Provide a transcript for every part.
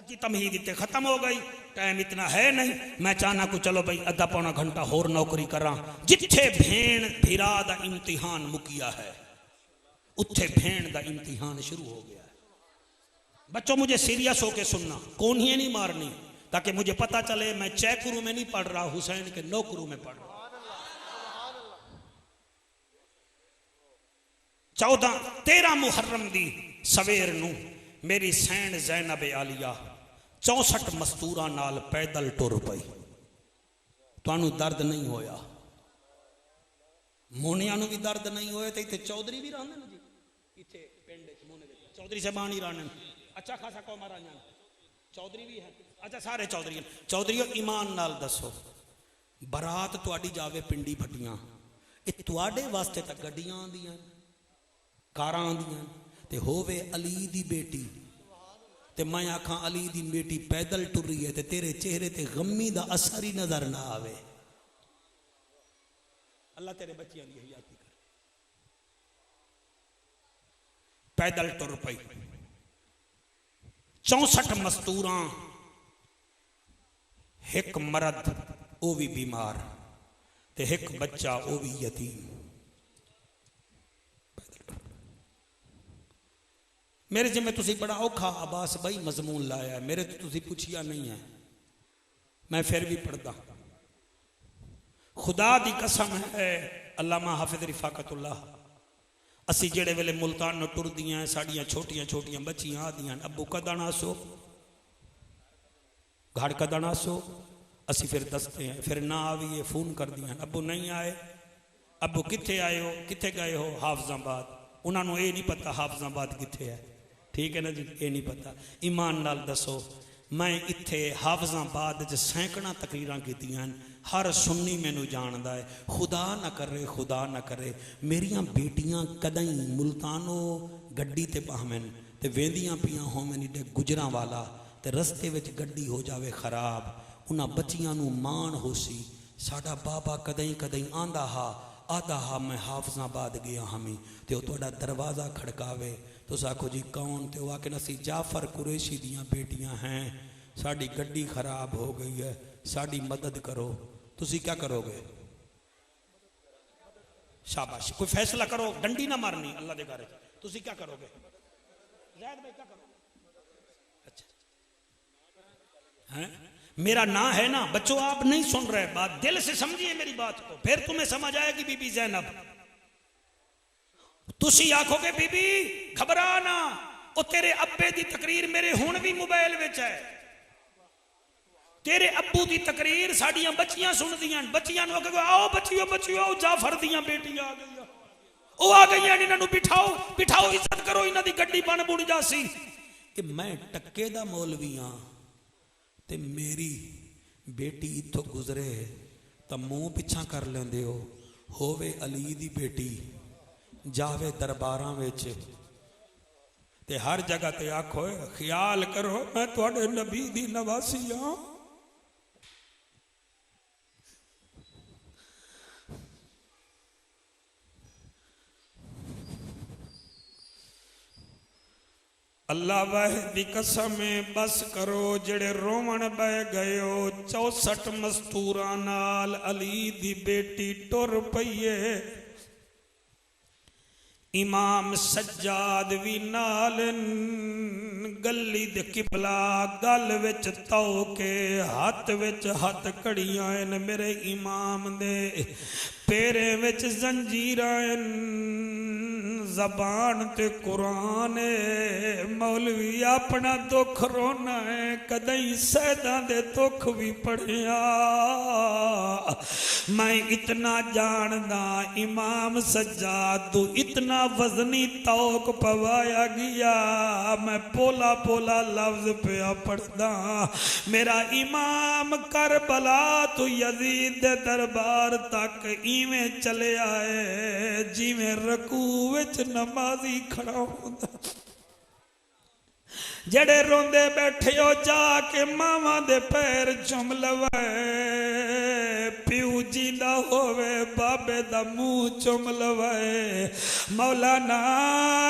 की तमहीद इतने खत्म हो गई, टाइम इतना है नहीं। मैं चाहना को चलो भाई अद्धा पौना घंटा होर नौकरी करा। जिथे भेण भिरा दा इम्तिहान मुकिया है, उत्थे भेण दा इम्तिहान शुरू हो गया है। बच्चों मुझे सीरियस होके सुनना, कौन ही नहीं मारनी, ताकि मुझे पता चले मैं चैकुरू में नहीं पढ़ रहा, हुसैन के नौकरू में पढ़ रहा। 13 मुहर्रम दी सवेर नू मेरी सैन जैनब आलिया 64 मस्तूरा नाल पैदल टुर पई। तुहानू दर्द नहीं होया? मोनिया भी दर्द नहीं होया तो इतने चौधरी भी रहंदे जी, इतने पिंड मोने चौधरी साहबान ही रहने, अच्छा खासा कौम राजा चौधरी भी है। अच्छा सारे चौधरी, चौधरी ईमान नाल दसो, बरात तुहाडी जावे पिंडी फटियां, ये तुहाडे वास्ते तां गड्डियां आंदियां, कारां आंदियां, ते होवे अली दी बेटी, ते मैं आखा अली दी बेटी पैदल टुर रही है, ते तेरे चेहरे ते गमी दा असर ही नजर ना आवे। अल्लाह तेरे बच्चियां दी हयाती करे। पैदल टुर पई, 64 मस्तूरा, एक मर्द वो भी बीमार, ते एक बच्चा वो भी यतीम। मेरे जिम्मे तुसी बड़ा औखा अब्बास भाई मजमून लाया है, मेरे तो तुसी पुछिया नहीं है, मैं फिर भी पढ़दा। खुदा दी कसम है, अल्लामा हाफिज रिफाकतुल्लाह, असी जेड़े वेले मुल्तान टुरदियां साड़ियां छोटियां छोटियां बच्चियां आदियां, अब्बू कदना सो घाड़ कदना सो, असी फिर दसते हैं, फिर ना आविए फोन कर दिया, अब्बू नहीं आए, अब्बू कित्थे आए हो, कित्थे गए हो? हाफिजाबाद। उन्होंने ये नहीं पता हाफिजाबाद कित्थे है, ठीक है ना जी, ये नहीं पता। ईमान नाल दसो, मैं इत्थे हाफिजाबाद च सैकड़ा तकरीरां कीतियां, हर सुन्नी मैनू जानदा है। खुदा ना करे, खुदा ना करे मेरियां बेटियां कदई मुल्तानो गड्डी ते पावें ते वेंदियां पियां होवें इडे गुजरां वाला, ते रस्ते विच गड्डी हो जावे खराब, उन्हां बच्चियां नू मान होसी। साडा बाबा कदई कदई आंदा हा, आदा हा मैं हाफिजाबाद गया हमी, तो तुहाडा दरवाज़ा खड़कावे, तुस आखो जी कौन, तो वह आखन असी जाफर कुरैशी दियां बेटियां हैं, साड़ी गड्डी खराब हो गई है, साड़ी मदद करो। तुसी क्या करोगे? शाबाश, कोई फैसला करो, डंडी ना मारनी अल्लाह दे घर। तुसी क्या करोगे? ज़ैद भाई क्या करोगे? अच्छा हैं, मेरा ना है ना बच्चों, आप नहीं सुन रहे बात, दिल से समझिए मेरी बात को, फिर तुम्हें समझ आएगी। बीबी ज़ैनब, तुसी आखोगे बीबी घबरा ना, ओ तेरे अब्बे दी तकरीर मेरे हुण भी मोबाइल विच है, तेरे अब्बू दी तकरीर साड़ियां बच्चियां सुनदियां, बच्चियां नूं आखोगे आओ बच्चियों बच्चियों, जाफर दियां बेटियां आ गई, ओ आ गई, इन्हां नूं बिठाओ बिठाओ, इज्जत करो, इन्हां दी गड्डी बन बुड़ जासी। कि मैं टक्के दा मौलवी हां, ते मेरी बेटी इत्थों गुजरे तो मुंह पिछा कर लेंदे हो, होवे अली दी बेटी जावे दरबारां विच, ते हर जगह ते आखो ख्याल करो मैं तुहाडे नबी दी नवासी हां। अल्लाह वाहिद दी कसम बस करो, जेड़े रोवण बह गए हो 64 मस्तूरा नाल अली दी बेटी टुर पईए, इमाम सज्जाद भी नाल, गली दे किबला गल विच तौ के हाथ विच हाथ कड़ियां न, मेरे इमाम दे पेरे विच जंजीरां, जबान ते कुरान, मौलवी अपना दुख रोना है, कदई सैदा दे दुख भी पढ़िया। मैं इतना जानदा इमाम सज्जाद तू इतना वजनी तौक पवाया गया, मैं पोला पोला लफ्ज पिया पढ़दा, मेरा इमाम करबला तू यजीद दे दरबार तक इवें चले आए जिवें रकू विच नमाजी खड़ा होंदा। जड़े रोंदे बैठे हो जाके मावां दे पैर चुम लवे, प्यू मैनू जींदा होवे बाबे दा मुंह चुम लवाए। मौलाना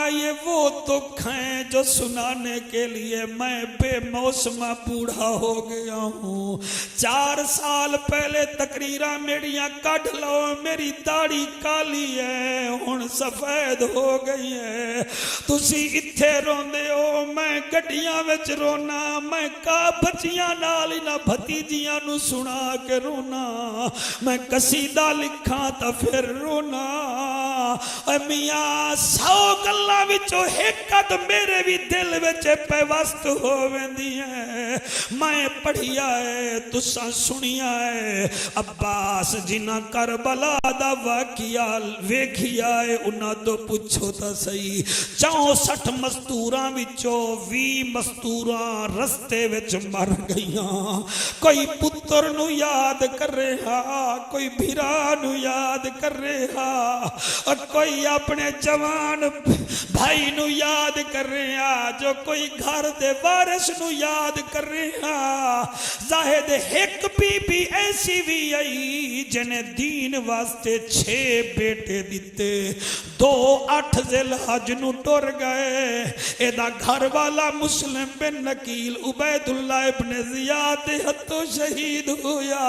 ये वो दुख हैं जो सुनाने के लिए मैं बेमौसमा बूढ़ा हो गया हूँ। 4 साल पहले तकरीरा मेरिया कढ़ लो, मेरी दाढ़ी काली है हुण सफेद हो गई है। तुसी इत्थे रोंदे हो, मैं गड्डियां विच रोना, मैं का बच्चियां नाल इन्हां भतीजियां नू सुना के रोना, मैं कसीदा लिखा तो फिर रोना। मियां 100 गल्लां विचों एक अद मेरे भी दिल विच पेवस्त हो वेंदी है। मैं पढ़िया है तुसा सुनिया है, अब्बास जिन्हां करबला दा वाकिया वेखिया है उन्हां तो पुछो तो सही। 64 मस्तूरां विचों 20 मस्तूरां रस्ते विच मर गईयां। कोई पुत्र नू याद कर रहा, कोई भिरा नू याद कर रहा, और कोई अपने जवान भाई नू याद कर रहा, जो कोई घर दे वारिस नू याद कर रहा। जाहिद एक बीबी ऐसी भी आई जिन्हें दीन वास्ते 6 बेटे दिते, 2 8 ज़िलहज नू टुर गए। एदा घर वाला मुस्लिम बिन नकील उबैदुल्लाह इब्न ज़ियाद दे हत्थों शहीद होया,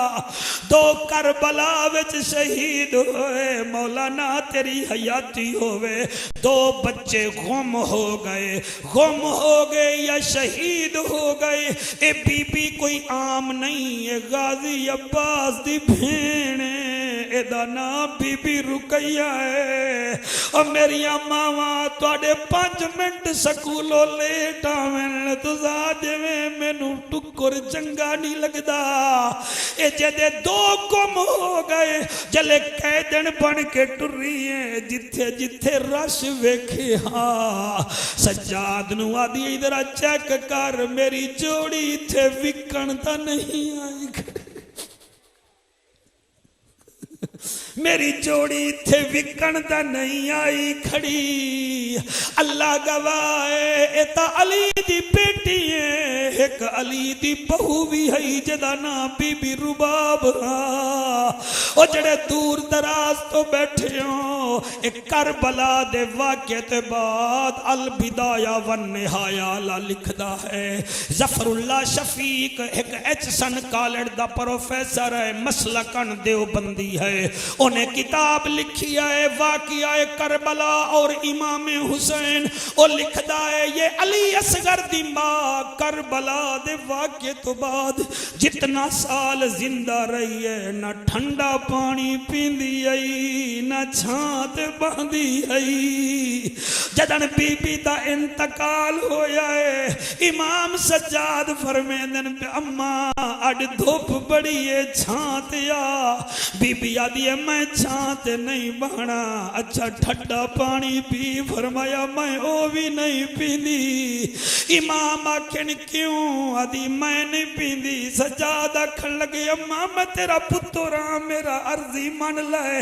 2 करबला विच शहीद होए। मौलाना तेरी हयाती होवे, 2 बच्चे गुम हो गए या शहीद हो गए। ए बीबी कोई आम नहीं है, गाजी अब्बास दी भेण है, एदा नाम बीबी रुकैया है। और मेरिया मावा तुहाडे 5 मिनट स्कूलों लेट आवन तुसा जिवें मैनू टुक्कर चंगा नहीं लगदा। ए जदे 2 गुम हो गए जले कैदन बन के टुरी है, जिथे जिथे रश वेखे। हाँ सज्जाद नू आदि इधर चेक कर, मेरी जोड़ी इथे विकण ता नहीं आई, मेरी जोड़ी इथे विकण ता नहीं आई खड़ी। अल्लाह गवाह है, एता अली दी बेटी है, एक अली दी बहू भी है जदा ना बीबी रुबाब। ओ जड़े दूर दराज तो बैठे हो, एक करबला दे वाक़े ते बाद अल बिदाया वन निहाया ला लिखदा है। जफरुल्लाह शफीक एक एचसन कॉलेज दा प्रोफेसर है, मसलकन देवबंदी है। उन्हें किताब लिखी है वाक़िया करबला और इमाम हुसैन। वो लिखदा है ये अली असगर दी मां करबला दे वाक़े तो बाद जितना साल जिंदा रही है, ना ठंडा पानी पींदी आई, ना छात बहदी आई। जदन बीबी दा इंतकाल होया है, इमाम सज्जाद फरमेंदन अम्मा अड धुप बड़ी है छात आ। बीबी आदि है मैं छात नहीं बहना, अच्छा ठंडा पानी पी। फरमाया मैं वो भी नहीं पींदी। इमाम आखन क्यों? आदि मैं नहीं पींदी। सज्जाद आखन लगे अम्मा मैं तेरा पुत्र हाँ, मेरा अर्जी मन ले।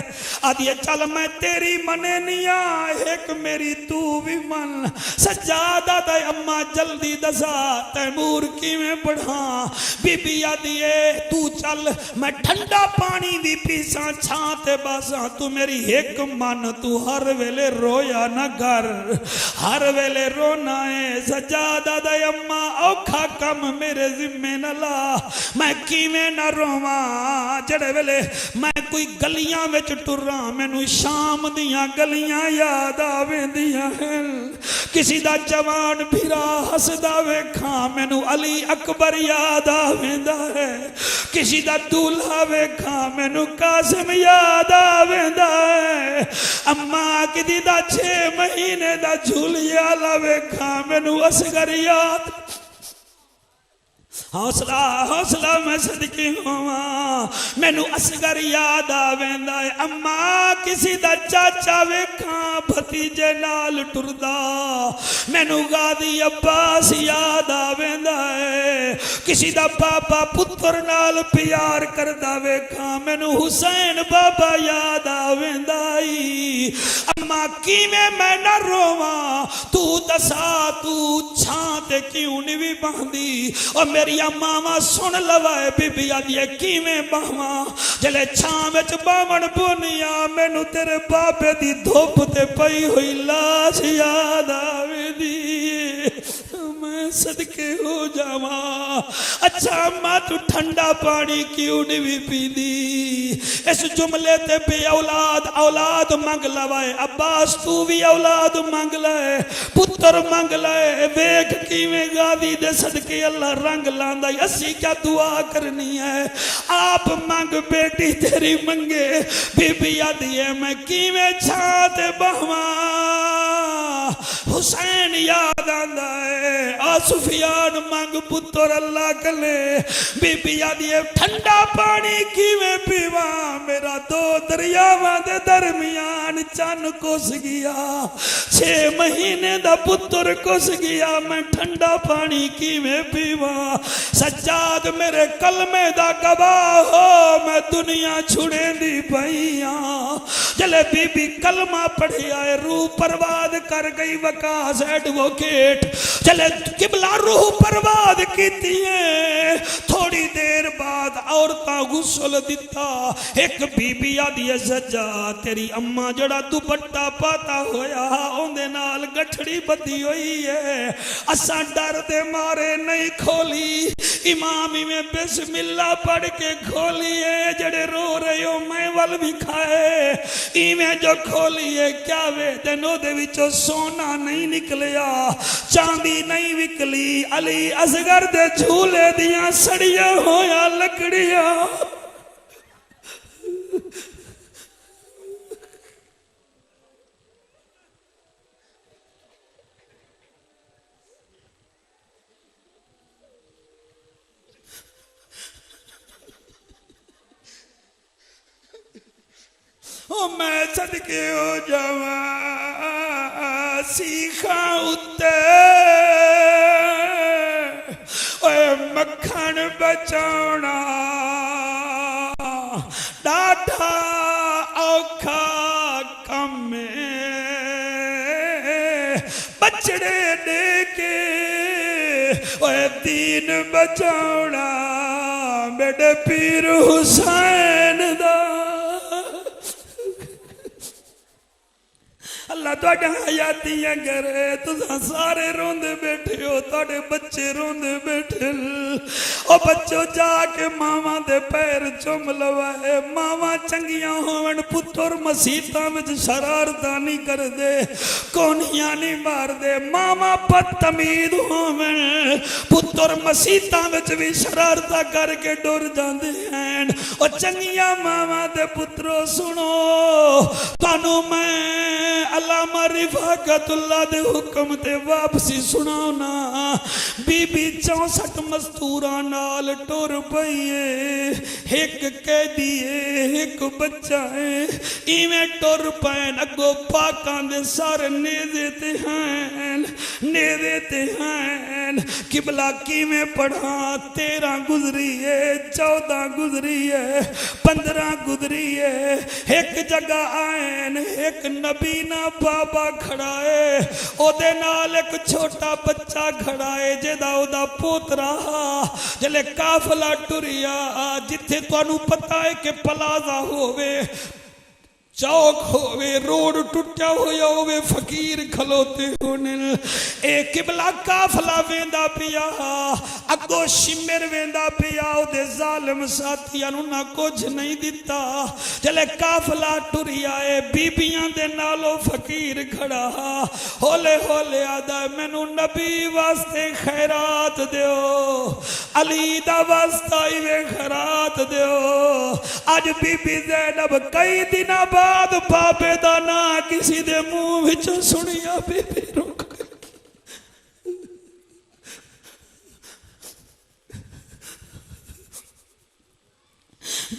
आदि चल मैं तेरी मने नहीं आ, एक मेरी तू भी मन। सज्जाद आदा अम्मा जल्दी दसा तैमूर किवें बढ़ा। बीबी आदि तू चल मैं ठंडा पानी भी पीसा छाते बासा, तू मेरी एक मन। तू हर वेले रोया न कर, हर वेले रोना है। सज्जादा दा अम्मा औखा कम मेरे जिम्मे न ला, मैं किवें न रोवा। जड़े वेले मैं कोई गलियां विच टुरा मैनू शाम दियां गलियां याद आवेंदियां हैं। किसी दा जवान भिरा हसदा वेखा मैनू अली अकबर याद आवेंदा है। किसी दा दूल्हा वेखा मैनू कासिम याद आवेंदा है। अम्मा किदी दा 6 महीने दा झूलिया ला वेखा मैनू असगर याद। हौसला हौसला मैं सदकी होवा मैनू असगर याद आवेंदा है। अम्मा किसी दा चाचा वेखा भतीजे नाल टुरदा मैनू गादी अब्बास याद आवेंदा है। किसी दा पापा पुत्र पुत्र नाल प्यार करदा वेखा मैनू हुसैन बाबा याद आवेंदाई। अम्मा किवें मैं न रोवा तू दसा तू छां ते क्यों नहीं भी बहंदी। और मेरी मावा सुन लवाए बीबी आदि किवें बहवा जले छां विच बावन बोनिया मैनू तेरे बाबे दी धुप ते पई हुई लाश याद आवेंदी। मैं सदके हो जावा। अच्छा अम्मा तू ठंडा पानी क्यों नहीं भी पींदी। इस जुमले ते बे औलाद औलाद मंग लवाए। अब्बास तू भी औलाद मंग ले पुत्र मंग ले। वेख किवें गादी दे सदके अल्लाह रंग लांदा। असी क्या दुआ करनी है आप मंग बेटी तेरी मंगे। बीबी आदी है मैं किवें छाते बहवा। हुसैन याद आंदा है आ सुफियान मंग पुत्र अल्लाह कले। बीबी आदी है ठंडा पानी किवें पीवा मेरा दो दरियावां दे दरमियान चन कुस गया। 6 महीने दा पुत्र कुस गया मैं ठंडा पानी किवें पीवा। सज्जाद मेरे कलमे दा गवाह हो मैं दुनिया छुड़ेंदी पईया। जले बीबी कलमा पढ़िया है रूह बर्बाद कर गई वकास एडवोकेट। चले किबला रूह बर्बाद कीती है। थोड़ी देर बाद औरतां गुस्ल दिता। एक बीबी आदी है सज्जा तेरी अम्मा जड़ा दुपट्टा पाता होया ओंदे नाल गठड़ी बधी हुई है। असा डर दे मारे नहीं खोली। इमाम में बिस्मिल्लाह पढ़ के खोली है। जड़े रो रहे हो मैं वल भी खाए इवें जो खोली है क्या वे तेन ओदे विचों सोना नहीं निकलिया चांदी नहीं विकली। अली असगर दे झूले दियां सड़िया होया लकड़िया। ओ मैं सदके हो जावा सीखा उत्ते ओए मक्खन बचाना डाढ़ा औखा कम बचड़े दे के ओए दीन बचाना मेरे पीर हुसैन दा। अल्लाह तुहाडा हयातियां करे तुसां सारे रोंदे बैठे हो तुहाडे बच्चे रोंदे बैठे। ओ बच्चो जाके मावां दे पैर चुम लवाए। मावां चंगियां होवन पुत्र मसीतां विच शरारतां नहीं करदे कोनियां नहीं मारदे। मावां बदतमीज होवन पुत्र मसीतां विच भी शरारतां करके डुर जांदे हैं। ओ चंगियां मावां दे पुत्रो सुनो तुहानू मैं अल्लामा रिफाकतुल्लाह दे हुक्म ते वापसी सुनाना। बीबी 64 मस्तूरा नाल टुर पई है। एक कैदी है एक बच्चा है इवें टुर पैन अगो पाकां दे सर नेज़े ते हैं नेज़े ते हैं। किबला किवें पढ़ा 13 गुजरी है 14 गुजरी है 15 गुजरी है। एक जगह आएन एक नबी ना बाबा खड़ा है ओदे नाल एक छोटा बच्चा खड़ा है जेदा ओदा पोतरा। जले काफला टुरिया जिथे तुहानू पता है कि प्लाजा होवे चौक होवे रोड टुटिया होया होवे फकीर खलोते होने। ए किबला काफला वेंदा पिया अगो शिमर वेंदा पिया ओदे जालिम साथियां नु ना कुछ नहीं दिता। जले काफला टुरिया है बीबियां दे नालों फकीर खड़ा होले होले आदा मैनू नबी वास्ते खैरात दियो अली दा वास्ता इवे खैरात दियो। अज बीबी ज़ैनब कई दिन बाद बाबे दा ना किसी दे मुंह विचों सुनिया बेबे रुक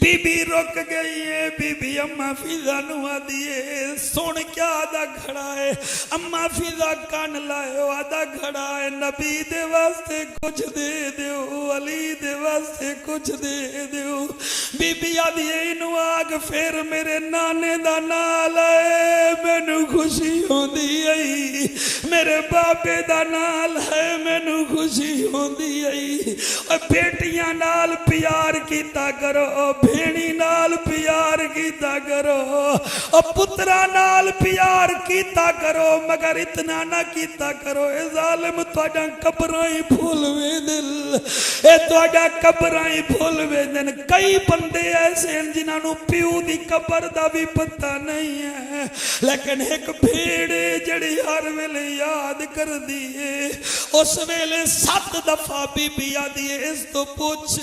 बीबी रुक गई है। बीबी अम्मा फिजा आदि है सुन क्या आदा खड़ा है। अम्मा फिजा कान लायो आदा खड़ा है। नबी दे वास्ते कुछ दे दो, अली दे वास्ते कुछ दे दो। बीबी आदि इनू आग फिर मेरे नाने दा नाल है मैनू खुशी होंदी आई। मेरे बाबे दा नाल है मैनू खुशी होंदी आई। बेटियां नाल प्यार कीता करो, भेणी नाल प्यार कीता करो, पुत्रा नाल प्यार कीता करो, मगर इतना ना कीता करो ए जालिम तुहाडा कब्रां ही फुलवे दिल, ए तुहाडा कब्रां ही फुलवे दिन। कई बंदे ऐसे हैं जिन्हां प्यू दी कबर दा भी पता नहीं है, लेकिन एक भेड़े जड़ी हर वेले याद कर दी है। उस वेले 7 दफा बीबी आदी इस तो पूछ,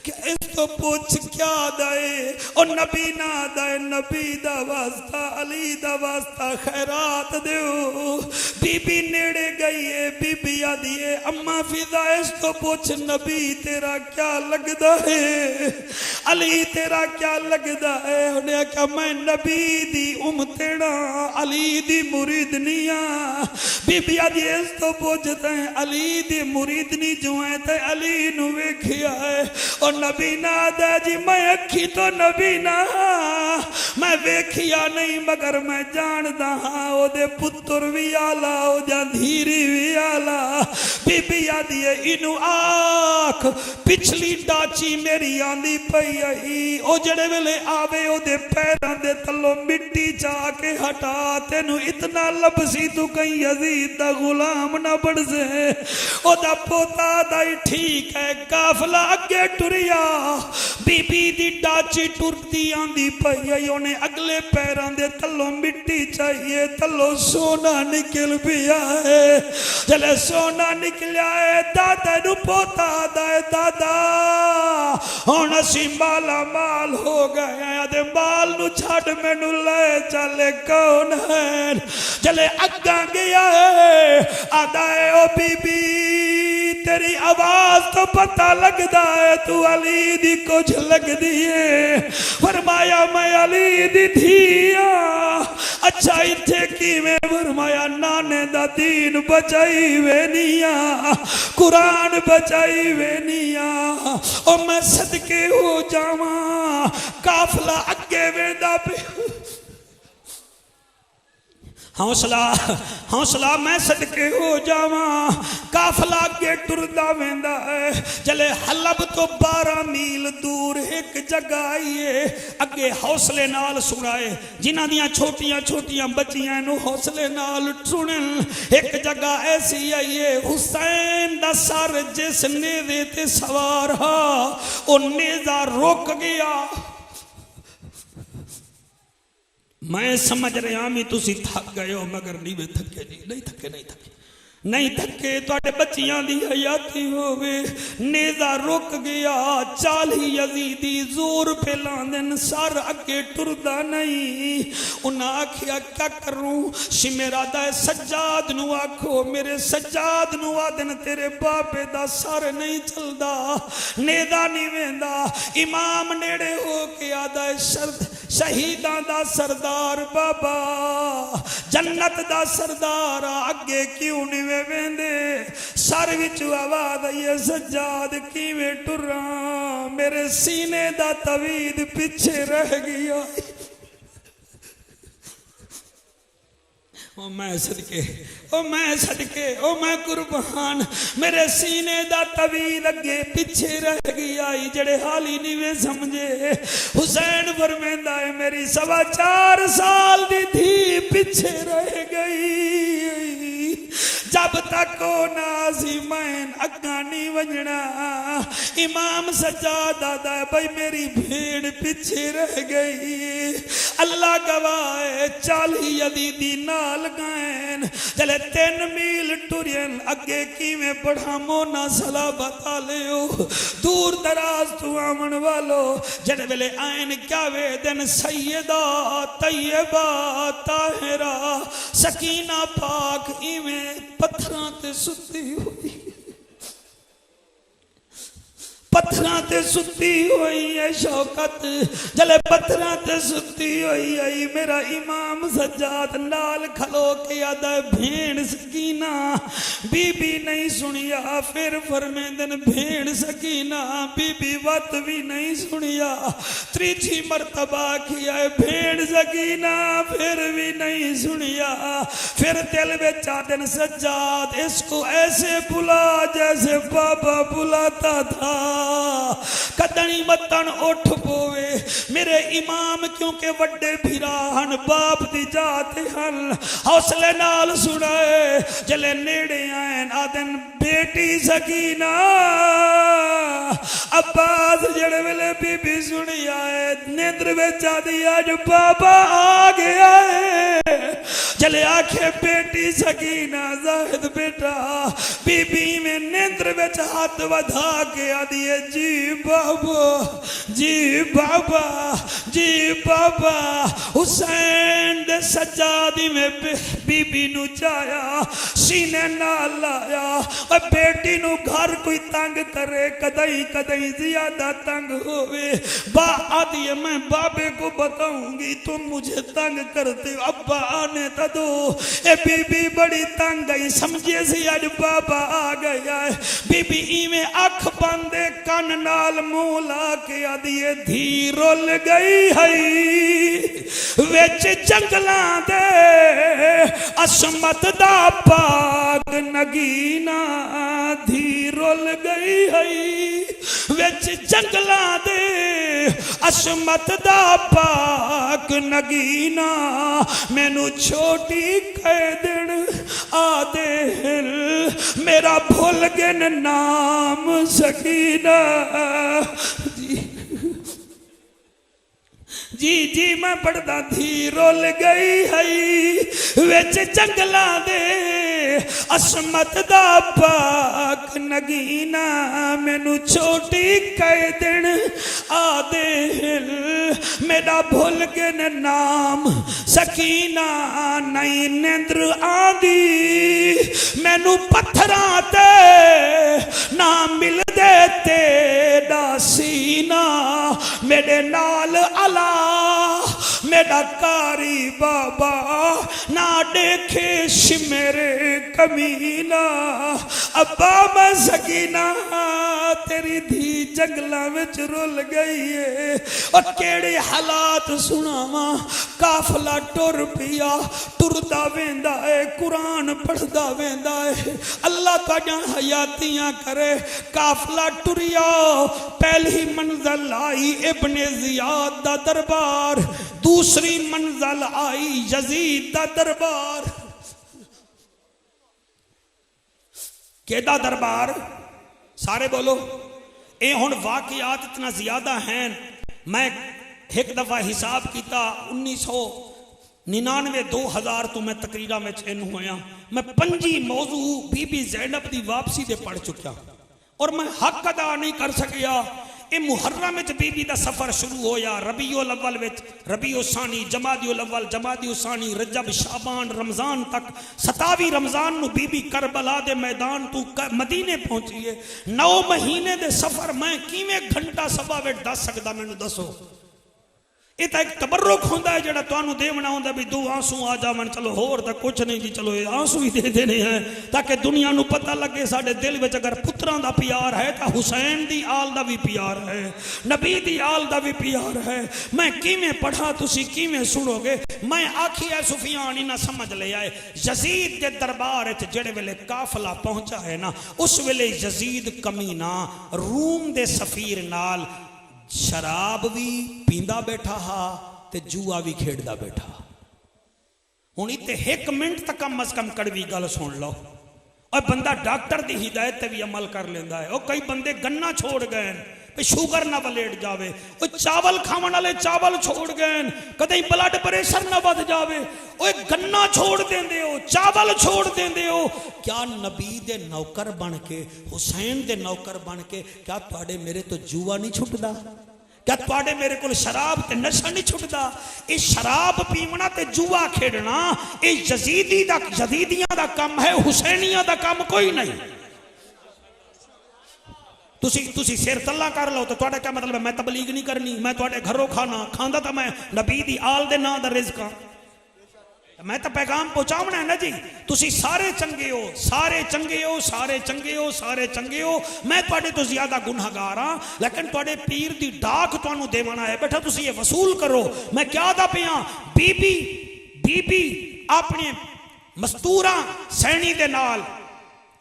इस तो पूछ क्या दाए और नबी ना दाए, नबी दा वास्ता अली दा वास्ता खैरात दो। बीबी नेड़े गई है, बीबी आदी है अम्मा फिजा इस तो पूछ नबी तेरा क्या लगदा है, अली तेरा क्या लगदा है। उन्हें क्या मैं नबी दी उम्मतेड़ा अली दी मुरीदनिया। बीबी आदी इस तो पूछते हैं अली दी मुरीदनी जो है ते अली नु वेखिया है और नबी ना दा जी मैं अखी तो नबी ना मैं वेखिया नहीं मगर मैं जानदा हाँ ओदे पुत्र भी आला ओदा धीरी भी आला। बीबी आदी है इनू आख पिछली डाची मेरी आंदी पई आई ओ जड़े वेले आवे ओदे पैरां दे तलों मिट्टी चा के हटा तेनू इतना लबसी तू कहीं यजीद दा गुलाम ना बन से। ओदा पोता दाई ठीक है काफला अगे टुरिया बीबी दी डाची टुरती आंदी पई आई ओने अगले पैरां दे तलों मिट्टी चाहिए तलों सोना निकल पिया है। जले सोना निकलिया है दादा नु पोता दाए दादा हुण असीं माला माल हो गए आदे माल नु छड़ मैनू ले चले कौन है। जले अग्गा गया है आदा है ओ बीबी तेरी आवाज तो पता लगदा है तू अली दी कुछ लगदी है। फरमाया मैं अली दी धीया। अच्छा इत्थे किवें फरमाया नाने दा दीन बचाई वेनिया कुरान बचाई वेनिया ओ मैं सदके हो जावा काफला अगे वेंदा पे हौसला हौसला मैं सदके हो जावा काफला अगे टुरदा वेंदा है। जले हलब तो 12 मील दूर एक जगह आई है अगे हौसले नाल सुनाए जिन्हां दियां छोटियां छोटियां बच्चियां नू हौसले नाल सुनन। एक जगह ऐसी आई है हुसैन दा सर जिस नेज़े ते सवार हा ओ नेज़ा रुक गया। मैं समझ रहा मैं तुसी थक गए हो मगर नहीं वे थके नहीं थके नहीं थके नहीं थके तुहाडे बच्चियां दी हयाती होवे। नेज़ा रुक गया 40 यजीदी जोर पे लांदन सर अगे टुरदा नहीं। उन्हें आखिया क्या करूं शिमेरा दा सज्जाद नु आखो मेरे सज्जाद नु आदन तेरे बाबे दा सर नहीं चलदा नेज़ा नहीं वेंदा। इमाम नेड़े हो के आदा शहीदां दा सरदार बाबा जन्नत दा सरदार अगे क्यों नहीं वेंदे। सर विच आवाज आई सज्जाद किवें टुरा मेरे सीने दा तवीद पीछे रह गया। ओ मैं सदके ओ मैं सदके ओ मैं कुर्बान मेरे सीने दा तवील अगे पीछे रह गया जड़े हाली नहीं वे समझे। हुसैन फरमांदा है मेरी 4.25 साल दी थी पीछे रह गई जब तक ओ नाजी मैन अग्गा नहीं वजना। इमाम सज्जाद दादा भाई मेरी भेड़ पीछे रह गई अल्लाह गवाह है 40 यजीदी नाल गैन चले 3 मील टुरियन अगे किवें बढ़ामो ना सला बता लियो। दूर दराज तू आवन वालो जड़े वेले आयन क्या वे दिन सैयदा तैयबा ताहिरा सकीना पाक इवें पत्थरां ते सुती हुई पत्थरां ते सुती हुई है शौकत, जले पत्थरां ते सुती हुई है मेरा इमाम सज्जाद नाल खलो के आदा भेड़ सकीना बीबी नहीं सुनिया, फिर फरमेंदन भेड़ सकीना बीबी वत भी नहीं सुनिया, त्रीजी मरतबा किया भेड़ सकीना फिर भी नहीं सुनिया, फिर दिल में आदन सज्जाद इसको ऐसे बुला जैसे बाबा बुलाता था, कदनी मतन उठ पोवे मेरे इमाम क्योंकि वड्डे भिराहन बाप दी जात हन, हौसले नाल सुनाए जले नेड़े आए आदन बेटी सकीना अब्बास जड़े वेले बीबी सुनी आए नेंद्र में आदि अज बाबा आ गया है, जले आखे बेटी सकीना जाहिद बेटा बीबी में नेंद्र में हाथ वधा के आदि जी बाबा जी बाबा जी बाबा, हुसैन दे सज्जादी में बीबी नु चाया सीने नाल लाया, और बेटी नु घर कोई तंग करे कदई कदई ज्यादा तंग होवे बा आदि मैं बाबे को बताऊंगी तुम मुझे तंग करते हो, अब्बा आने तो दो, ए बीबी बड़ी तंग गई समझे सी आज बाबा आ गया है, बीबी इवें अख बंदे कन नाल मुंह ला के आदि धी रुल गई है विच जंगलां दे असमत दा पाग नगीना, धी रुल गई है विच जंगलां दे असमत दा पाग नगीना, मैनू छोटी कह दिन आदे मेरा भूल गन नाम सकीना, जी जी मैं पढ़दा थी रुल गई है विच जंगलां दे असमत दा पाक नगीना, मैनू छोटी कह दिन आदे मेरा भूल गन नाम सकीना, नहीं नेंद्र आंदी मैनू पत्थरां ते ना मिल दे तेरा सीना, मेरे नाल अला मेरा कारी बाबा ना देखे मेरे कमीना, अब्बा मैं सकीना तेरी धी जंगलों में रुल गई है, और केड़े हालात सुनावा, काफला टुर पिया टुरदा वेंदा है कुरान पढ़दा वेंदा है, अल्लाह तुहाडियां हयातियां करे, काफला टुरिया पहली मंजिल आई इब्ने जियाद दा दरबार, दूसरी मंजिल आई यजीद दा दरबार, केदा दरबार सारे बोलो, ए हुण वाकयात इतना ज्यादा हैं, मैं एक दफा हिसाब किया 1999 2000 तो मैं तकरीरा में चैन होया, मैं 5 मौजू बीबी ज़ैनब दी वापसी दे पढ़ चुका, और मैं हक अदा नहीं कर सकिया, ये मुहर्रम में बीबी का सफर शुरू होया, रबीउल अव्वल में रबीउल सानी, जमादिउल अव्वल, जमादिउल सानी, रजब, शाबान, रमजान तक 27 रमजान नु बीबी करबला दे मैदान तू मदीने पहुंची है, 9 महीने दे सफर मैं किवें घंटा सभा में दस सकदा, मैनू दसो। ये तो एक तबर्रुक होंदा है जेड़ा तुहानू देवना होंदा भी 2 आंसू आ जावन, चलो होर तो कुछ नहीं जी, चलो ये आंसू ही दे देने हैं ताकि दुनिया नू पता लगे साडे दिल विच अगर पुत्रां दा प्यार है तो हुसैन दी आल दा भी प्यार है, नबी दी आल दा भी प्यार है। मैं किवें पढ़ा तुसी किवें सुनोगे, मैं आखिया सुफियान इना समझ ले आए, यजीद दे दरबार च जेड़े वेले काफला पहुंचा है ना, उस वेले यजीद कमीना रूम दे सफीर नाल शराब भी पींदा बैठा हा ते जुआ भी खेड़दा बैठा। हुण इत्ते 1 मिनट तक कम अज कम कड़वी गल सुन लो, और बंदा डॉक्टर की हिदायत भी अमल कर लेंदा है। और कई बंदे गन्ना छोड़ गए शुगर ना वलेट जावे, चावल खावन वाले चावल छोड़ गए, कदे ब्लड प्रेशर ना वध जावे, गन्ना छोड़ देंदे हो, चावल छोड़ देंदे हो। क्या नबी दे नौकर बन के, हुसैन दे नौकर बन के, क्या तुहाडे मेरे तो जुआ नहीं छुटदा? क्या तुहाडे मेरे को शराब ते नशा नहीं छुटदा? ये शराब पीवना ते जुआ खेडना ये यजीदियां दा काम है, हुसैनियां दा काम कोई नहीं। तुसी सिर तला कर लो तो तुहाडा क्या मतलब है? मैं तबलीग नहीं करनी, मैं तुहाडे घरों खाना खांदा तो मैं नबी दी आल दे नां दा रिज़्क हां, मैं तो पैगाम पहुंचावना है ना जी। तुसी सारे चंगे हो, सारे चंगे हो, सारे चंगे हो, सारे चंगे हो। मैं तुहाडे तो ज्यादा गुनाहगार हां, लेकिन तुहाडे पीर दी डाक तुहानू देवना है। बेटा तुसी ये वसूल करो। मैं क्या दा पिया, बीबी बीबी अपने मस्तूरा सैनी दे नाल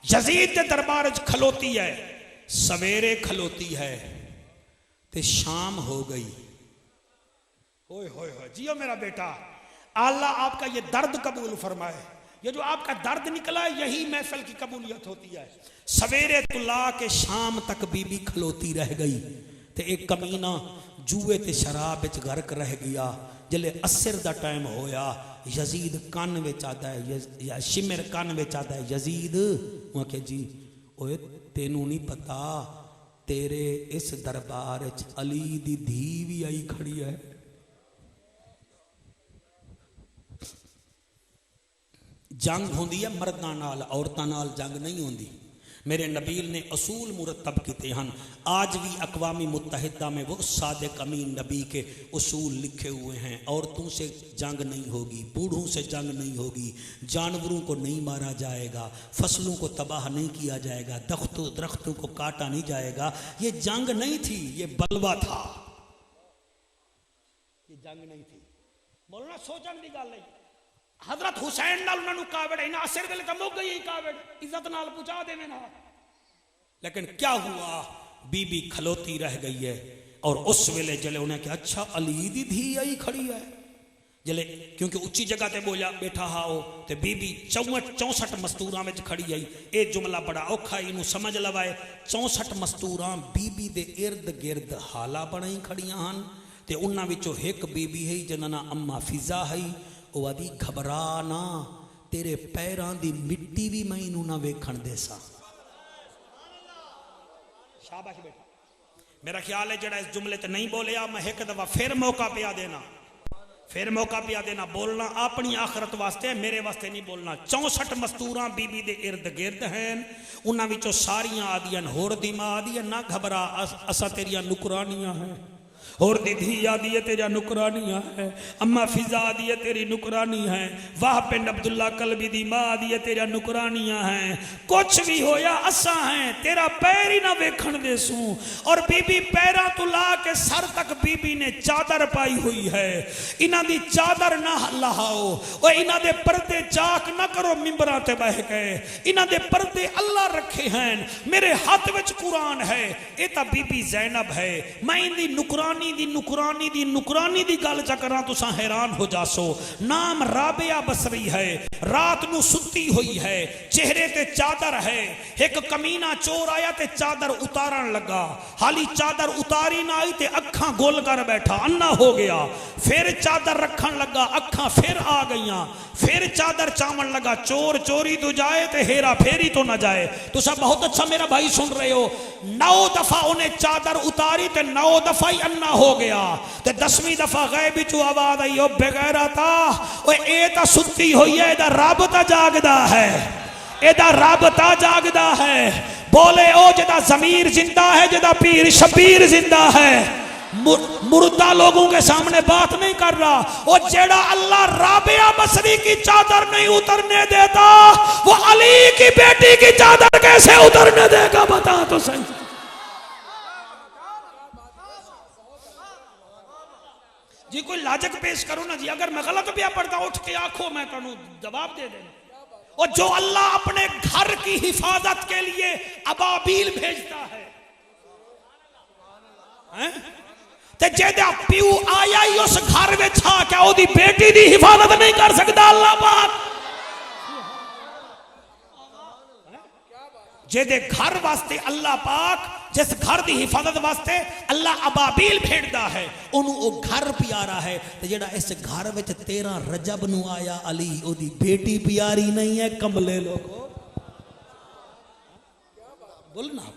यजीद के दरबार च खलोती है। सवेरे खलोती है ते शाम हो गई। होए होए होए जियो मेरा बेटा, अल्लाह आपका ये दर्द कबूल फरमाए। ये जो आपका दर्द निकला है यही महफिल की कबूलियत होती है। सवेरे तो ला के शाम तक बीबी खलोती रह गई ते एक कमीना जुए ते शराब विच गर्क रह गया। जले असर दा टाइम होया, यजीद कान विच आदा है, या शिमर कान विच आदा है, यजीद वो के जी ओए तेनू नहीं पता तेरे इस दरबार च अली दी धी भी आई खड़ी है। जंग होंदी है मर्दां नाल, औरतां नाल जंग नहीं होंदी। मेरे नबील ने असूल मुरतब किए हैं। आज भी अक़वामी मुत्तहिदा में वो सादिक अमीन नबी के उसूल लिखे हुए हैं। औरतों से जंग नहीं होगी, बूढ़ों से जंग नहीं होगी, जानवरों को नहीं मारा जाएगा, फसलों को तबाह नहीं किया जाएगा, दरख्तों को काटा नहीं जाएगा। ये जंग नहीं थी, ये बलवा था, ये जंग नहीं थी। मौलाना सोचने की गल नहीं। हजरत हुसैन नाल उन्होंने कावड़ इन्हें असर वेले तो मुक गई कावड़, इज्जत नाल पहुंचा देवे ना। लेकिन क्या हुआ, बीबी खलोती रह गई है। और उस वेले जले उन्हें क्या अच्छा अली दी धी आई खड़ी है जले, क्योंकि उच्ची जगह ते बोलिया बैठा हाओ ते बीबी 64 मस्तूरां में खड़ी आई। ये जुमला बड़ा औखा, इनू समझ लवाए। 64 मस्तूरां बीबी दे इर्द गिर्द हाला बनाई खड़ियां हन ते उन्हां विचों एक बीबी है जिन्हां नाम अम्मा फिजा है। वो आदि घबरा ना, तेरे पैरां दी मिट्टी भी मैं इनू ना वेखण देसा। शाबाश बेटा। मेरा ख्याल है जड़ा इस जुमले च नहीं बोलिया, मैं एक दफा फिर मौका पिया देना, फिर मौका पिया देना। बोलना अपनी आखरत वास्ते, मेरे वास्ते नहीं बोलना। 64 मस्तूरां बीबी दे इर्द गिर्द हैं, उन्हां विचों सारियां आदियां होर दी मां आदि ना घबरा, असा तेरियां नुकरानियां हैं। और दीदी आदि है तेरा नुकरानियां है, अम्मा फिजा आदि है तेरी नुकरानी है, वाह पिंड अब्दुल्ला कलबी दी मां आदि है तेरा नुकरानियां हैं। कुछ भी होया असा है, तेरा पैर ही ना वेखण देसू। और बीबी पैरा तो ला के सर तक बीबी ने चादर पाई हुई है। इन्हां दी चादर ना लहाओ, और इन्हां दे पर्दे चाक ना करो मिंबरां ते बह गए। इन्हां दे पर्दे अल्लाह रखे हैं। मेरे हाथ विच कुरान है, ये तां बीबी ज़ैनब है। मैं इनदी नुकरानी नुकरानी दी गल च करा तुसा हैरान हो जासो। नाम राबिया बसरी है, रात नू सुती हुई है, चेहरे ते चादर है। एक कमीना चोर आया ते चादर उतारन लगा, हाली चादर उतारी ना आई ते अखा गोल कर बैठा, अन्ना हो गया। फिर चादर रखन लगा, अखा फिर आ गईयां। फिर चादर चावन लगा, चोर चोरी तो जाए ते हेरा फेरी तो ना जाए। तुसा बहुत अच्छा मेरा भाई सुन रहे हो। 9 दफा उन्हें चादर उतारी ते 9 दफा ही अन्ना हो गया। ते 10वीं दफा गैब चू आवाज आई, ओ बेगैरता, ओ ए ता सुती हुई है, एदा रब ता जागदा है, एदा रब ता जागदा है। बोले ओ जेदा जमीर जिंदा है, जेदा पीर शबीर जिंदा है। मुर्दा लोगों के सामने बात नहीं कर रहा। और जेड़ा अल्लाह राबिया बसरी की चादर नहीं उतरने देता, वो अली की बेटी की चादर कैसे उतरने देगा? बता तो सही। जी कोई लाजक पेश करो ना जी, अगर मैं गलत भी पढ़ता उठ के आंखों में तनु जवाब दे देना। और जो अल्लाह अपने घर की हिफाजत के लिए अबाबील भेजता है, ते जेदा प्यू आया ही उस घर में था, क्या ओदी बेटी दी हिफाजत नहीं कर सकता अल्लाह पाक? जेदे घर वास्ते अल्लाह पाक, जिस घर की हिफाजत वास्ते अल्लाह अबाबील भेजता है, उन्होंने वो घर प्यारा है। ते जेड़ा इस घर में 13 रजब नू आया अली, ओदी बेटी प्यारी नहीं है। कमले लोगो बोलना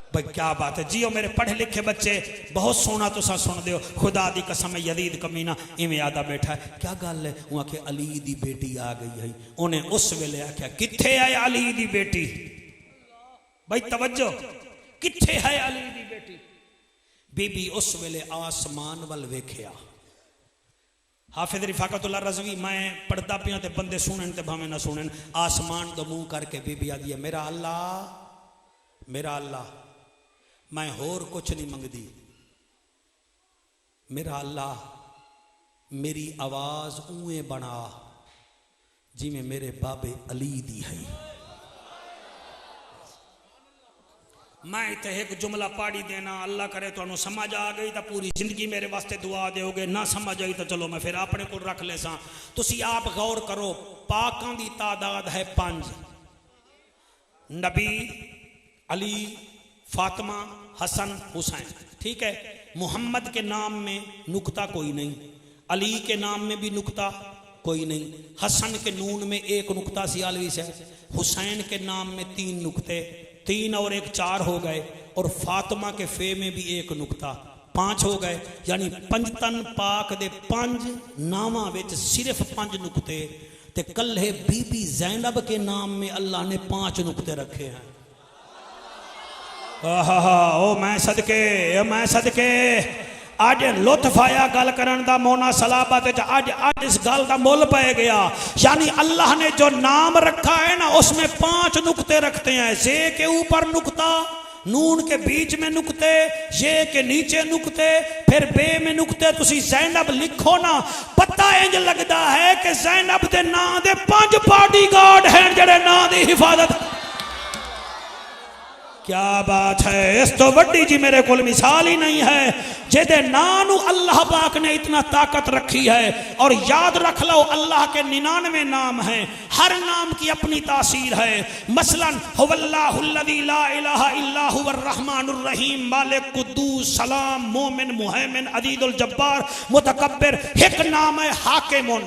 भाई क्या बात है। जियो मेरे पढ़े लिखे बच्चे, बहुत सोना तुसा सुन दो। खुदा दी कसम यजीद कमीना इवें आदा बैठा है, क्या गल है? वो आखे अली दी बेटी आ गई है। उन्हें उस वेले आख्या किथे है अली दी बेटी? भाई तवज्जो, किथे है अली दी बेटी? बीबी उस वेले आसमान वल वेख्या। हाफिज रिफाकतुल्लाह रज़वी, मैं पढ़दा पिया ते बंदे सुनन ते भावें ना सुनन, आसमान दो मुंह करके बीबी आदि है, मेरा अल्लाह मैं होर कुछ नहीं मंगदी, मेरा अल्लाह मेरी आवाज उए बना जिमें मेरे बाबे अली दी है। मैं इतने एक जुमला पाड़ी देना, अल्लाह करे तो समझ आ गई तो पूरी जिंदगी मेरे वास्ते दुआ दोगे, ना समझ आई तो चलो मैं फिर अपने को रख ले सा। तुसी आप गौर करो, पाकां दी तादाद है 5, नबी, अली, फातिमा, हसन, हुसैन, ठीक है। मोहम्मद के नाम में नुक्ता कोई नहीं, अली के नाम में भी नुक्ता कोई नहीं, हसन के नून में एक नुक्ता 46 है, हुसैन के नाम में 3 नुक्ते, 3 और 1 4 हो गए, और फातिमा के फे में भी 1 नुक्ता, 5 हो गए। यानी पंजतन पाक दे 5 नावां विच सिर्फ 5 नुक्ते, ते कल्हे बीबी ज़ैनब के नाम में अल्लाह ने 5 नुक्ते रखे हैं। ओ मैं सदके अज लुत्फ आया गल करन दा मोना सलाबत अज इस गल का मुल पै गया। यानी अल्लाह ने जो नाम रखा है ना उसमें 5 नुक्ते रखते हैं। जे के ऊपर नुक्ता, नून के बीच में नुक्ते, ये के नीचे नुक्ते, फिर बे में नुक्ते। तुसी ज़ैनब लिखो ना, पता इंज लगता है कि ज़ैनब दे नां दे 5 बॉडीगार्ड हैं जेड़े नां दी हिफाजत। क्या बात है, इस तो वड्डी जी मेरे को मिसाल ही नहीं है जेदे नानू अल्लाह पाक ने इतना ताकत रखी है। और याद रख लो, अल्लाह के 99 नाम हैं, हर नाम की अपनी तासीर है। मसलन हुवल्लाहुल्लज़ी ला इलाहा इल्ला हुवर रहमानुर रहीम, मालिक, कुद्दूस, सलाम, मोमिन, मुहैमिन, अजीजुल जब्बार, मुतकब्बिर। एक नाम है हाकिमुन।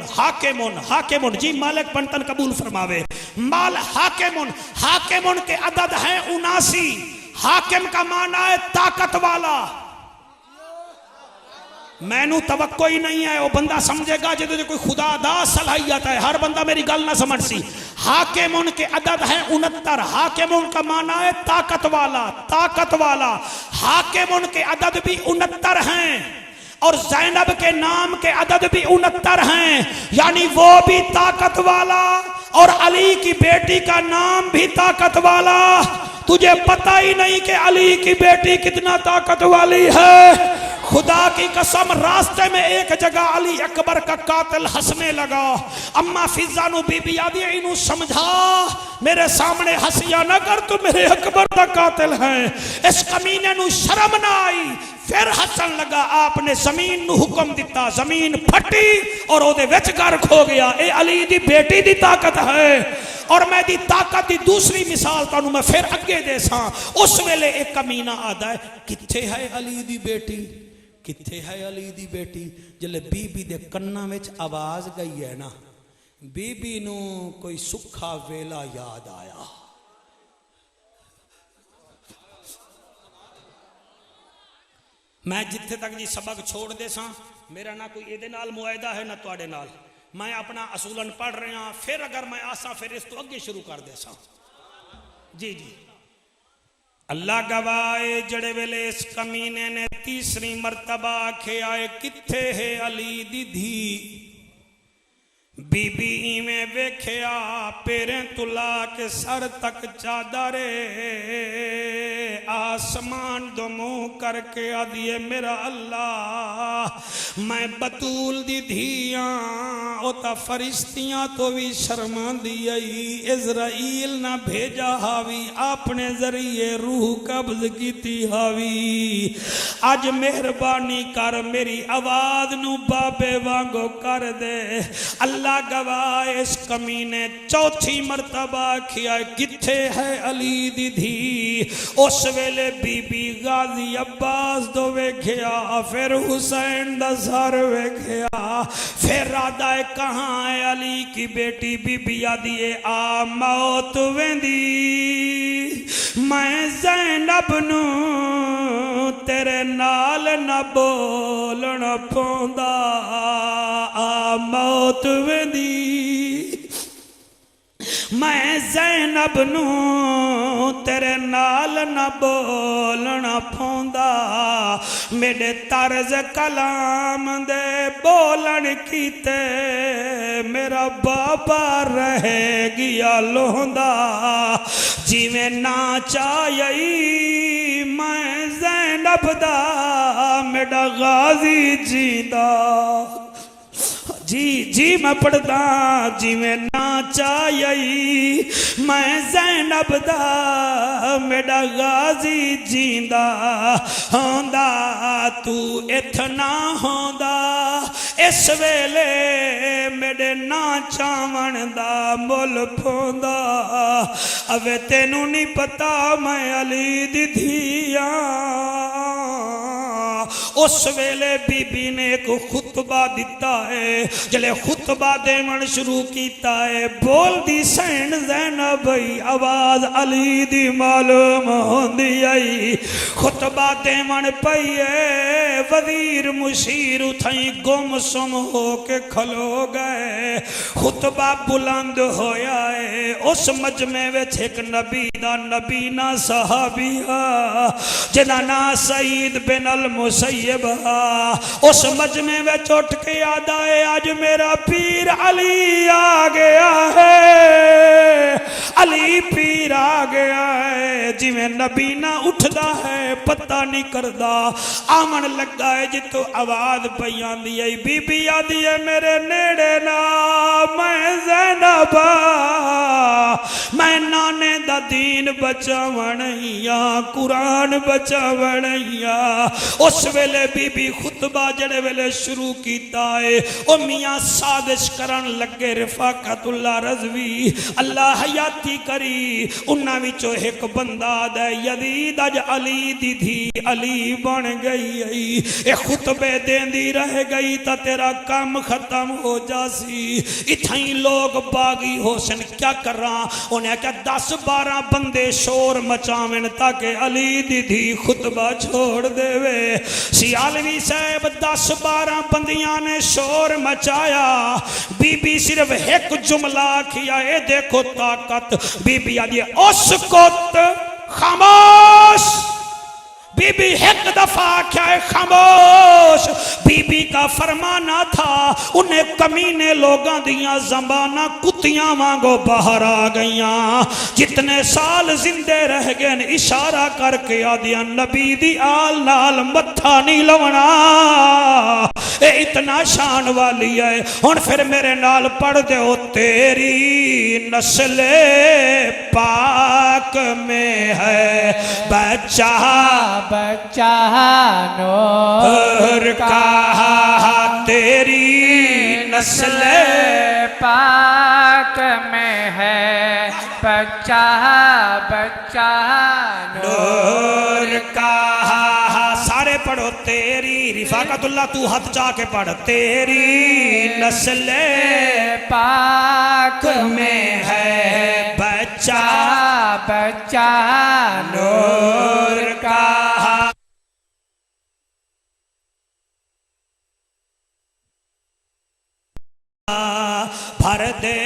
जी मालिक बनतन कबूल फरमावे। माल हाकिमुन के अदद है 79। हाकिम का माना है ताकत वाला। मैनू तवक्को ही नहीं है, वो बंदा समझेगा जो कोई खुदा दा सलाहियत है। हर बंदा मेरी गल ना समझ सी। हाकिमुन के अदद है 69। हाकिमुन का माना है ताकत वाला। हाकिमुन के अदद भी 69 हैं, और ज़ैनब के नाम के अदद भी 69 हैं। यानी वो भी ताकत वाला और अली की बेटी का नाम भी ताकत वाला। तुझे पता ही नहीं कि अली की बेटी कितना ताकत वाली है। खुदा की कसम, रास्ते में एक जगह अली अकबर का कातिल हंसने लगा। अम्मा फिजा नु बीबी आदि इनू समझा, मेरे सामने हंसिया ना कर, तू मेरे अकबर का कातिल है। इस कमीने नु शर्म ना आई, फिर हसन लगा। आपने जमीन नु हुक्म दिता, जमीन फटी और ओदे विच घर खो गया। ए अली दी बेटी दी ताकत है। और मैं दी ताकत दी दूसरी मिसाल तानू मैं फिर अगे देसा। उस वेले एक कमीना आदा है, किथे है अली दी बेटी, किथे है अली दी बेटी। जले बीबी दे कन्ना विच आवाज गई है ना, बीबी नू कोई सुखा वेला याद आया। मैं जिथे तक जी सबक छोड़ दे सा, मेरा ना कोई एदे नाल मुआयदा है ना तुहाडे नाल। मैं अपना असूलन पढ़ रहा, फिर अगर मैं आसा फिर इस तो अगे शुरू कर दे सा। जी अल्लाह गवाए, जड़े वेले इस कमीने ने तीसरी मर्तबा आखे आए, किथे है अली दी धी। बीबी में वेख्या, पैरें तुला के सर तक चादरे, आसमान दो मुंह करके आदिए मेरा अल्लाह, मैं बतूल दी धिया ओता फरिश्तियां तो भी शर्मा दी आई। इज़राइल ना भेजा हावी, अपने जरिए रूह कब्ज की हावी। आज मेहरबानी कर, मेरी आवाज नू बाबे वांगो कर दे। अल्लाह गवाह, इस कमीने चौथी मर्तबा खिया, किथे है अली दी धी। उस वेले बीबी गाजी अब्बास दो वेख्या, फिर हुसैन दा सर वेख्या, फिर राधा कहाँ है अली की बेटी। बीबी आदी आ मौत वेंदी, मैं ज़ैनब नू तेरे नाल न बोलण पौंदा। आ मौत वेंदी, मैं ज़ैनब नू तेरे नाल न बोलना पौंदा मेरे तर्ज कलाम दे बोलन कीते मेरा बाबा रह गया लोंदा जिवें ना चाही मैं ज़ैनब दा मेरा गाजी जीदा जी जी मैं पढ़दा जिवें ना चाही मैं ज़ैनब दा मेरा गाजी जींदा होंदा तू इतना होंदा इस वेले मेरे ना चावण दा मुल पोंदा अवे तेनू नहीं पता मैं अली दी धिया उस वेले बीबी ने एक खुतबा दिता है जले खुतबा देवन शुरू किया है बोल दी सैन ज़ैनब आवाज अली दी मालूम होंदी आई खुतबा देवन पई है वजीर मुशीर उथई गुम सुम हो के खलो गए खुतबा बुलंद होया है उस मजमे विच एक नबी दा नबी ना सहाबिया जिन्हां ना सईद बिन अल मुसैयब उस मजमे में उठ के याद आए आज मेरा पीर अली आ गया है अली पीर आ गया है जिवें नबी ना उठदा है पता नहीं करदा आमन लगा है जितो आवाज पई आंदी है बीबी आदी है मेरे नेड़े ना मैं ज़ैनब मैं नाने दा दीन बचावणिया कुरान बचावणिया उस वेले बीबी खुतबा जड़े वेले शुरू किया है ओ मियां साजिश करन लगे रिफाकतुल्लाह रज़वी अल्लाह हयाती करी उन्हां विचों एक बंदा दे यजीद अज अली दी धी अली बन गई है ए खुतबे देंदी रह गई ता तेरा काम खत्म हो जासी इथई लोग बागी होसन क्या करा उन्हें क्या 10-12 बंदे शोर मचावें ताकि अली दी धी खुतबा छोड़ देवे सियालवी साहब 10-12 बंदियां ने शोर मचाया बीबी सिर्फ एक जुमला किया ए देखो ताकत बीबी आदि उस कुत खामोश बीबी एक दफा क्या है खामोश बीबी का फरमाना था उन्हें कमीने लोगों दियां ज़बाना कुत्तियां वांगो बाहर आ गईया जितने साल जिंदे रह गए इशारा करके आदिया नबी दी आल नाल मत्था नहीं लवना ए इतना शान वाली है हुन फिर मेरे नाल पढ़ दो तेरी नस्ले पाक में है बच्चा बच्चा नूर का तेरी नस्ल पाक में है बच्चा बच्चा नूर का सारे पढ़ो तेरी रिफाकतुल्लाह तू हाथ जाके पढ़ तेरी नस्ल पाक में है बच्चा बच्चा नूर का भर दे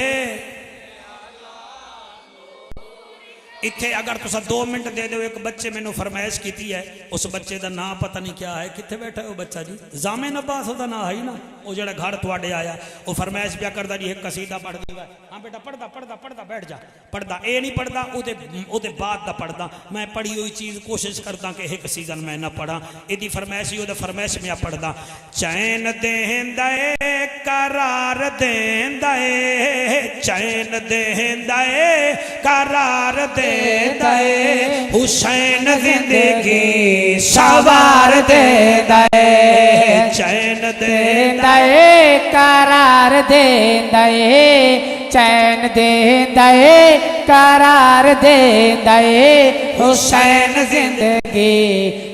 इत्थे अगर तुसा 2 मिनट दे दो एक बच्चे मैंने फरमाइश की है उस बच्चे का नाम पता नहीं क्या है कितने बैठा है वो बच्चा जी जामिन अब्बास उसका नाम है ही ना वो जड़ा घर थोड़े आया वो फरमाइश क्या करता जी एक कसीदा पढ़ देगा हाँ बेटा पढ़दा पढ़दा पढ़दा बैठ जा पढ़दा ये नहीं पढ़दा उहदे बाद दा पढ़दा मैं पढ़ी हुई चीज़ कोशिश करता कि एक सीजन मैं ना पढ़ा यदि फरमाइश ही फरमाइश में पढ़दा चैन देंदा करार देंदा चैन देंदा करार दे हुसैन जिंदगी सवार दे चैन दे करार दे चैन दे करार दे हुसैन जिंदगी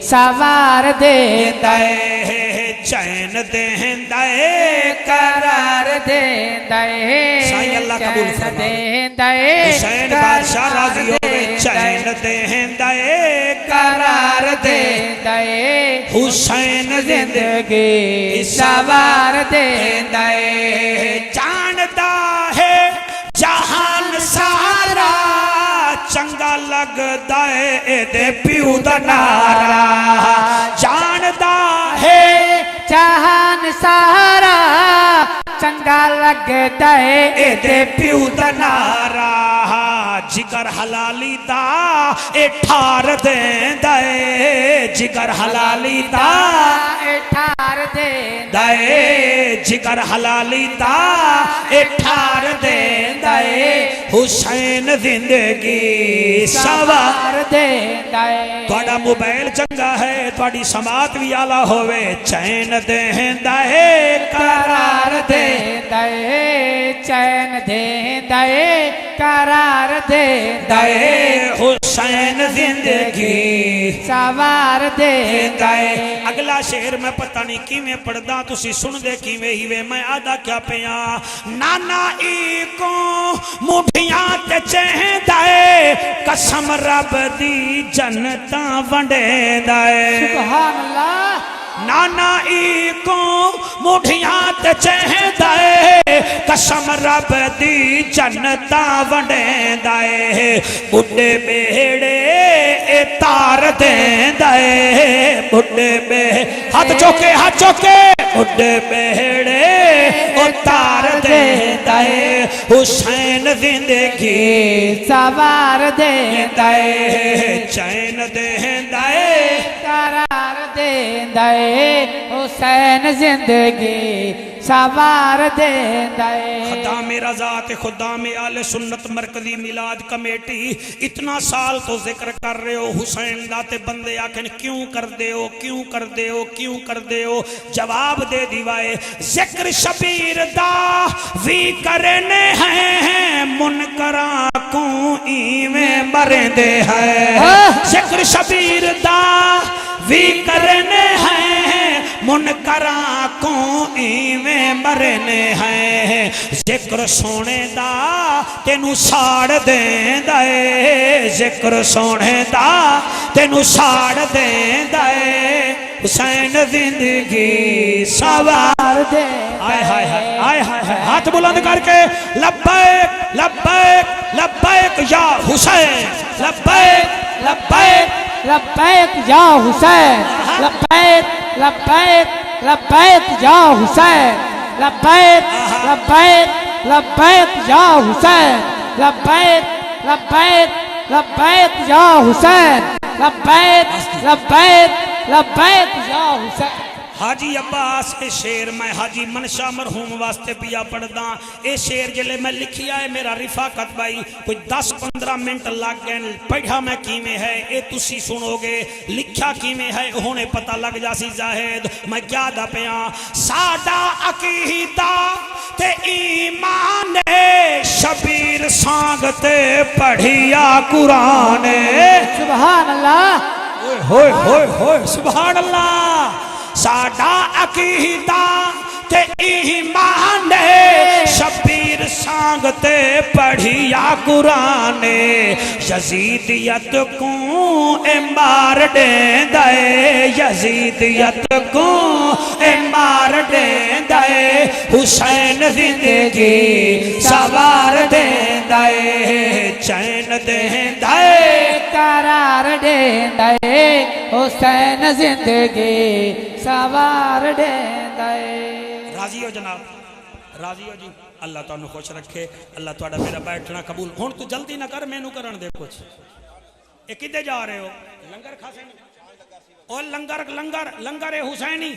सवार दे चैन दे करार दे साईं अल्लाह कबूल फरमाए हुसैन बादशाह राजी होवे चैन दे करार दे हुसैन जिंदगी सवार दे जानदा है जहान सा चंगा लगदा है एदे प्यू दा नारा जानदा है जहान सारा चंगा लगदा है एदे प्यू दा नारा जिगर हलाली दा ए ठार देंदा ए जिगर हलाली दा ए ठार देंदा ए जिगर हलाली दा ए ठार देंदा ए हुसैन जिंदगी सवार देंदा है थोड़ा मोबाइल चंगा है थोड़ी समात भी आला होवे चैन देंदा है करार देंदा है चैन देंदा है करार देंदा है हुसैन जिंदगी सवार देंदा है अगला शेर मैं पता नहीं किवें पढ़दा तुसी सुनदे किवें ही वे मैं आदा क्या पिया नाना ई को मुठियां ते चहदा है कसम रब दी जनता वंडेदा है सुभान अल्लाह नाना ई को मुठियां ते चहदा है कसम रब दी जनता वंडेदा है बुढ़े बेड़े ए तार देंदा है बुढ़े बे हाथ चौके बुढ़े बेड़े ओ तार देंदा है हुसैन जिंदगी सवार देंदा है चैन देंदा है करार देंदा है हुसैन जिंदगी सवार देंदा है खुदा मेरा ज़ात खुदा में आले सुन्नत मरकजी मिलाद कमेटी इतना साल तो जिक्र कर रहे हो हुसैन दाते बंदे आखिर क्यों कर दे हो क्यों कर दे हो क्यों कर दे हो जवाब दे दिवाए जिक्र शबीर दा भी करने हैं मुनकरा को इवें मरदे हैं जिक्र शबीर दा भी करने हैं मुनकरा को इवें मरने हैं जिक्र सोने दा तेनू साड़ देंदा है जिक्र सोने दा तेनू साड़ देंदा है हुसैन जिंदगी सवार दे आय हाय हाय आय हाय हाय हाथ बुलंद करके लब्बैक लब्बैक लब्बैक या हुसैन लब्बैक लब्बैक लब्बैक या हुसैन लब्बैक लब्बैक लब्बैक या हुसैन लब्बैक लब्बैक लब्बैक या हुसैन लब्बैक लब्बैक लब्बैक या हुसैन लब्बैक लब्बैक लब्बैक या हुसैन हाजी अब्बास ए शेर मैं हाजी मनशा मरहूम वास्ते पिया पढ़दा ए शेर जिले मैं लिखिया है मेरा रिफाकत भाई कोई 10-15 मिनट लग गए पढ़ा मैं किवें है ए तुसी सुनोगे लिखा किवें है हुणे पता लग जासी जाहिद मैं क्या दा पिया साडा अकीदा ते ईमान शबीर सांग ते पढ़िया कुरान सुभान अल्लाह होय होय होय सुभान अल्लाह साडा अकीदा ते ईमान शबीर सांग ते पढ़िया कुरान यजीदियत को ए मार देंदा है यजीदियत को ए मार देंदा है हुसैन जिंदगी सवार देंदा है चैन देंदा है करार देंदा है हुसैन जिंदगी सवार देंदा है राजी हो जनाब राजी हो जी अल्लाह तुहानू खुश रखे अल्लाह तुहाडा मेरा बैठना कबूल हुण तू जल्दी ना कर मैनू करन दे कुछ ये किधे जा रहे हो लंगर खासे और लंगर लंगर लंगर है हुसैनी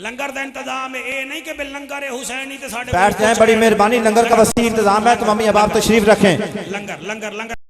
लंगर का इंतजाम है ये नहीं कि बिल लंगर है हुसैनी ते साडे बैठ जाएं बड़ी मेहरबानी लंगर का वसी इंतजाम है तमामी अहबाब तशरीफ रखें लंगर लंगर लंगर